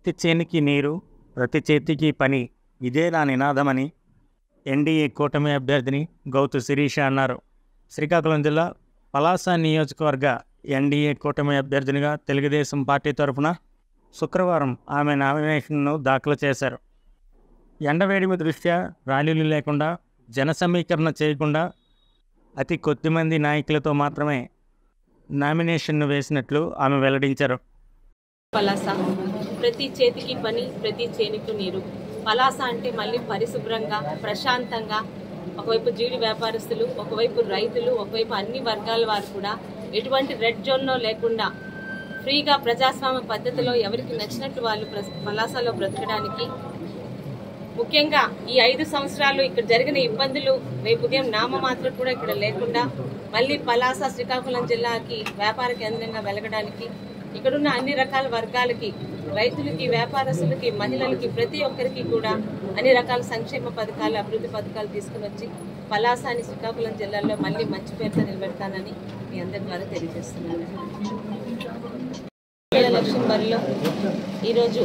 ప్రతి చేనికి నీరు, ప్రతి చేతికి పని, ఇదే నా నినాదమని ఎన్డీఏ కూటమి అభ్యర్థిని గౌతు శిరీష అన్నారు. శ్రీకాకుళం జిల్లా పలాస నియోజకవర్గ ఎన్డీఏ కూటమి అభ్యర్థినిగా తెలుగుదేశం పార్టీ తరఫున శుక్రవారం ఆమె నామినేషన్ను దాఖలు చేశారు. ఎండవేడిమి దృష్ట్యా ర్యాలీలు లేకుండా, జన సమీకరణ చేయకుండా అతి కొద్దిమంది నాయకులతో మాత్రమే నామినేషన్ను వేసినట్లు ఆమె వెల్లడించారు. పలాస ప్రతి చేతికి పని, ప్రతి చేనికి నీరు. పలాస అంటే మళ్ళీ పరిశుభ్రంగా, ప్రశాంతంగా, ఒకవైపు జీడి వ్యాపారస్తులు, ఒకవైపు రైతులు, ఒకవైపు అన్ని వర్గాల వారు కూడా ఎటువంటి రెడ్ జోన్లో లేకుండా ఫ్రీగా ప్రజాస్వామ్య పద్ధతిలో ఎవరికి నచ్చినట్టు వాళ్ళు పలాసలో బ్రతకడానికి, ముఖ్యంగా ఈ 5 సంవత్సరాలు ఇక్కడ జరిగిన ఇబ్బందులు రేపు ఉదయం నామమాత్రం కూడా ఇక్కడ లేకుండా మళ్ళీ పలాస శ్రీకాకుళం జిల్లాకి వ్యాపార కేంద్రంగా వెలగడానికి, ఇక్కడున్న అన్ని రకాల వర్గాలకి, రైతులకి, వ్యాపారస్తులకి, మహిళలకి, ప్రతి ఒక్కరికి కూడా అన్ని రకాల సంక్షేమ పథకాలు, అభివృద్ధి పథకాలు తీసుకుని వచ్చి పలాసని శ్రీకాకుళం జిల్లాలో మళ్ళీ మంచి పేరుతో నిలబెడతానని మీ అందరి ద్వారా తెలియజేస్తున్నాను. ఎలక్షన్ బరిలో ఈరోజు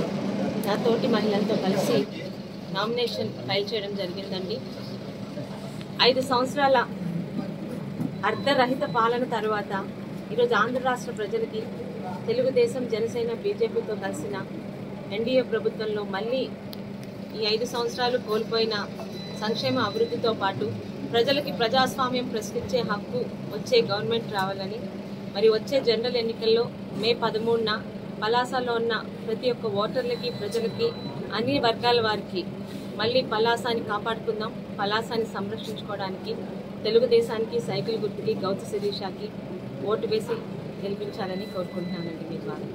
నా తోటి మహిళలతో కలిసి నామినేషన్ ఫైల్ చేయడం జరిగిందండి. 5 సంవత్సరాల అర్ధరహిత పాలన తర్వాత ఈరోజు ఆంధ్ర రాష్ట్ర ప్రజలకి తెలుగుదేశం, జనసేన, బీజేపీతో కలిసిన ఎన్డీఏ ప్రభుత్వంలో మళ్ళీ ఈ 5 సంవత్సరాలు కోల్పోయిన సంక్షేమ అభివృద్ధితో పాటు ప్రజలకి ప్రజాస్వామ్యం ప్రశ్నించే హక్కు వచ్చే గవర్నమెంట్ రావాలని, మరి వచ్చే జనరల్ ఎన్నికల్లో మే 13న పలాసలో ఉన్న ప్రతి ఒక్క ఓటర్లకి, ప్రజలకి, అన్ని వర్గాల వారికి మళ్ళీ పలాసాని కాపాడుకుందాం, పలాసాని సంరక్షించుకోవడానికి తెలుగుదేశానికి, సైకిల్ గుర్తుకి, గౌతు శిరీషకి ఓటు వేసి గెలిపించాలని కోరుకుంటున్నానండి. మీ ద్వారా